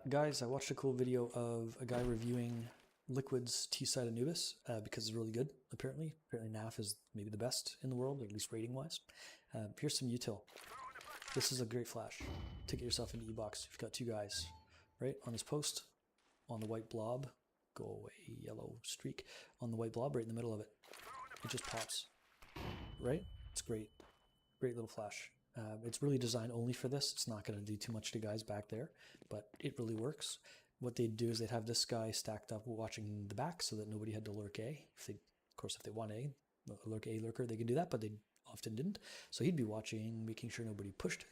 Guys, I watched a cool video of a guy reviewing Liquid's T-Side Anubis because it's really good, apparently. Apparently NAF is maybe the best in the world, at least rating-wise. Here's some util. This is a great flash to get yourself into E-Box. You've got two guys, right, on this post, on the white blob. Go away, yellow streak. On the white blob, right in the middle of it. It just pops, right? It's great. Great little flash. It's really designed only for this. It's not going to do too much to guys back there, but it really works. What they'd do is they'd have this guy stacked up watching the back so that nobody had to lurk A. Of course, if they want A lurker, they can do that, but they often didn't. So he'd be watching, making sure nobody pushed,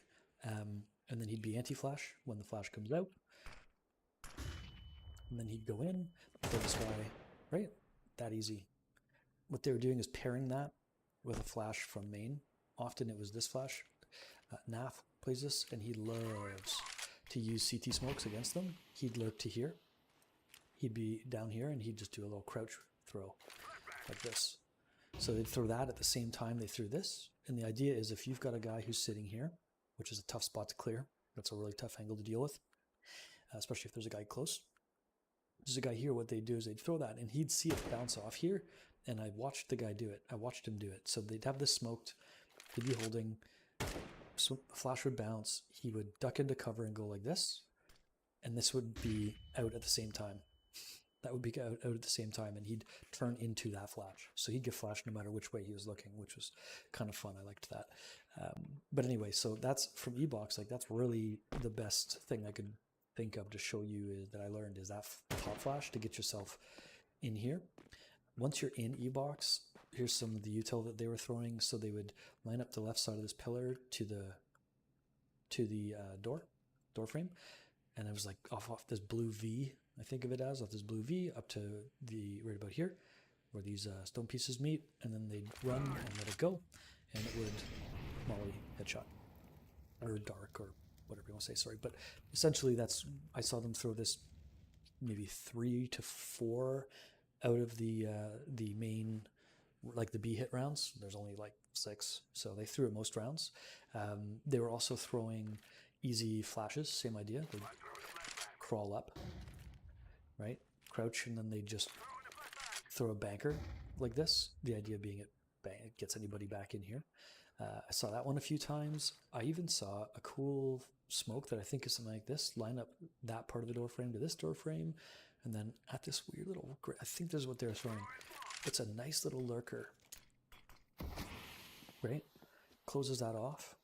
and then he'd be anti-flash when the flash comes out. And then he'd go in, throw this guy, right? That easy. What they were doing is pairing that with a flash from main. Often it was this flash. NAF plays this, and he loves to use CT smokes against them. He'd lurk to here. He'd be down here, and he'd just do a little crouch throw like this. So they'd throw that at the same time they threw this. And the idea is if you've got a guy who's sitting here, which is a tough spot to clear, that's a really tough angle to deal with, especially if there's a guy close. There's a guy here, what they'd do is they'd throw that, and he'd see it bounce off here, and I watched the guy do it. I watched him do it. So they'd have this smoked, he'd be holding, so flash would bounce, he would duck into cover and go like this, and this would be out at the same time. That would be out at the same time, and he'd turn into that flash. So he'd get flashed no matter which way he was looking, which was kind of fun. I liked that. But anyway, so that's from E-Box. Like, that's really the best thing I could think of to show you is that I learned is that pop flash to get yourself in here. Once you're in E-Box, here's some of the util that they were throwing. So they would line up the left side of this pillar to the door frame, and it was like off this blue V. I think of it as off this blue V up to the right about here, where these stone pieces meet, and then they'd run and let it go, and it would molly headshot or dark or whatever you want to say. Sorry, but essentially I saw them throw this maybe 3 to 4 out of the main, like the B hit rounds. There's only like 6, so they threw it most rounds. They were also throwing easy flashes, same idea. They'd crawl up, right, crouch, and then they just throw a banker like this. The idea being it gets anybody back in here. I saw that one a few times. I even saw a cool smoke that I think is something like this, line up that part of the door frame to this door frame, and then at this weird little, I think this is what they're throwing. It's a nice little lurker, right? Closes that off,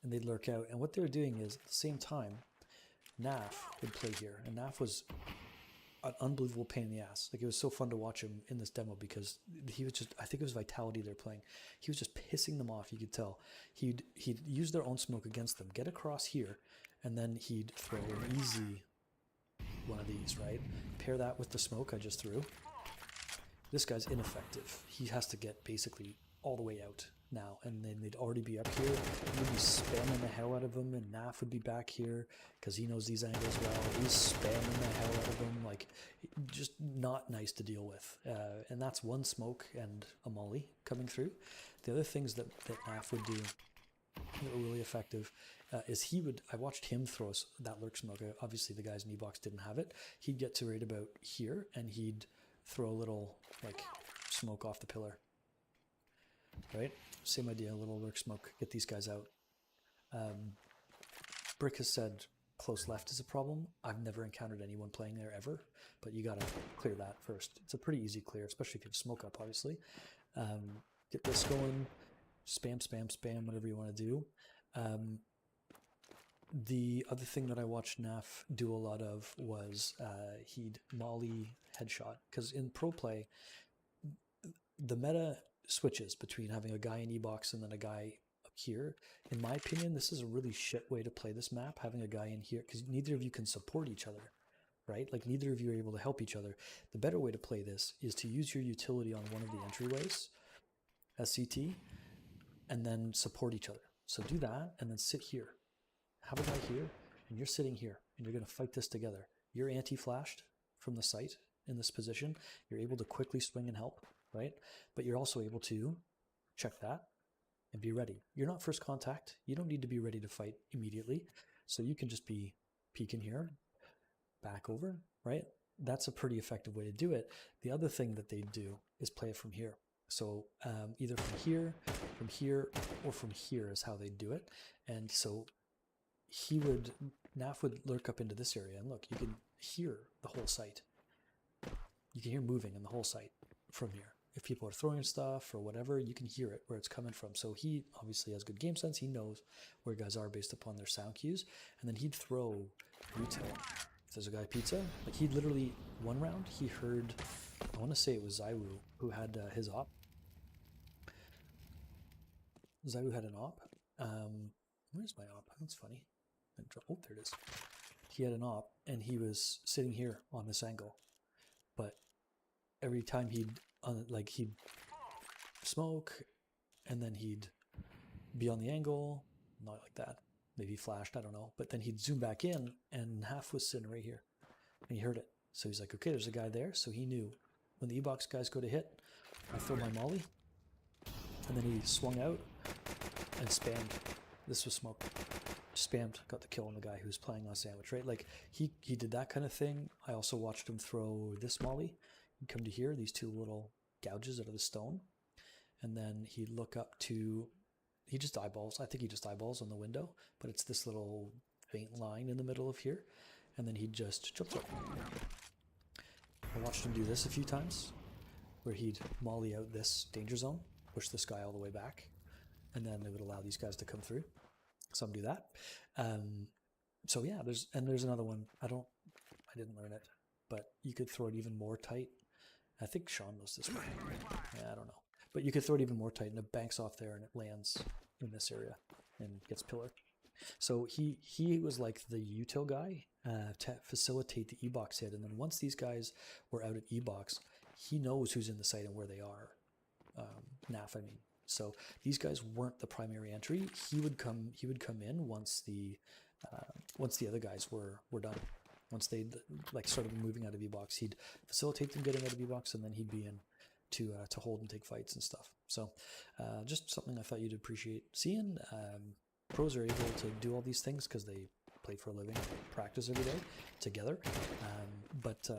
and they'd lurk out. And what they were doing is, at the same time, NAF would play here, and NAF was an unbelievable pain in the ass. Like, it was so fun to watch him in this demo because he was just, I think it was Vitality they're playing. He was just pissing them off, you could tell. He'd use their own smoke against them, get across here, and then he'd throw an easy one of these, right? Pair that with the smoke I just threw. This guy's ineffective. He has to get basically all the way out now, and then they'd already be up here. We'd be spamming the hell out of him, and NAF would be back here because he knows these angles well. He's spamming the hell out of him, like, just not nice to deal with. And that's one smoke and a molly coming through. The other things that NAF would do that were really effective is I watched him throw that lurk smoke. Obviously the guys in E-Box didn't have it. He'd get to right about here, and he'd throw a little, like, smoke off the pillar. Right? Same idea, a little lurk smoke, get these guys out. Brick has said close left is a problem. I've never encountered anyone playing there ever, but you gotta clear that first. It's a pretty easy clear, especially if you have smoke up, obviously. Get this going, spam, spam, spam, whatever you want to do. The other thing that I watched NAF do a lot of was he'd molly headshot, because in pro play, the meta switches between having a guy in E-Box and then a guy up here. In my opinion, this is a really shit way to play this map, having a guy in here, because neither of you can support each other, right? Like, neither of you are able to help each other. The better way to play this is to use your utility on one of the entryways as CT and then support each other. So do that and then sit here. Have a guy here, and you're sitting here, and you're going to fight this together. You're anti-flashed from the site in this position. You're able to quickly swing and help, right? But you're also able to check that and be ready. You're not first contact. You don't need to be ready to fight immediately. So you can just be peeking here, back over, right? That's a pretty effective way to do it. The other thing that they do is play it from here. So either from here, or from here is how they do it. And so Naf would lurk up into this area, and look, you can hear the whole site. You can hear moving in the whole site from here. If people are throwing stuff or whatever, you can hear it where it's coming from. So he obviously has good game sense. He knows where guys are based upon their sound cues. And then he'd throw retail. If there's a guy pizza, like he literally, one round, he heard, I want to say it was Zaiwu who had his op. Zaiwu had an op. Where's my op? That's funny. Oh, there it is. He had an op, and he was sitting here on this angle. But every time he'd smoke, and then he'd be on the angle, not like that. Maybe he flashed, I don't know. But then he'd zoom back in, and half was sitting right here, and he heard it. So he's like, okay, there's a guy there. So he knew when the E-box guys go to hit, I throw my molly, and then he swung out and spammed. This was smoke. Spammed, got the kill on the guy who was playing on sandwich, right? Like he did that kind of thing. I also watched him throw this molly. He'd come to here, these two little gouges out of the stone, and then he'd look up to, he just eyeballs. I think he just eyeballs on the window, but it's this little faint line in the middle of here, and then he'd just jump up. I watched him do this a few times, where he'd molly out this danger zone, push this guy all the way back, and then it would allow these guys to come through. Some do that. So yeah, there's another one. I didn't learn it, but you could throw it even more tight. I think Sean knows this one. Yeah, I don't know. But you could throw it even more tight, and it banks off there, and it lands in this area and gets pillar. So he was like the util guy to facilitate the E-box hit. And then once these guys were out at E-box, he knows who's in the site and where they are. Naf, I mean. So these guys weren't the primary entry. He would come in once the other guys were done. Once they like started moving out of E-box, he'd facilitate them getting out of E-box, and then he'd be in to hold and take fights and stuff. So just something I thought you'd appreciate seeing. Pros are able to do all these things because they play for a living, practice every day together. But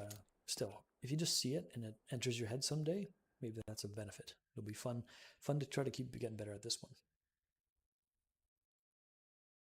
still, if you just see it and it enters your head someday, maybe that's a benefit. It'll be fun to try to keep getting better at this one.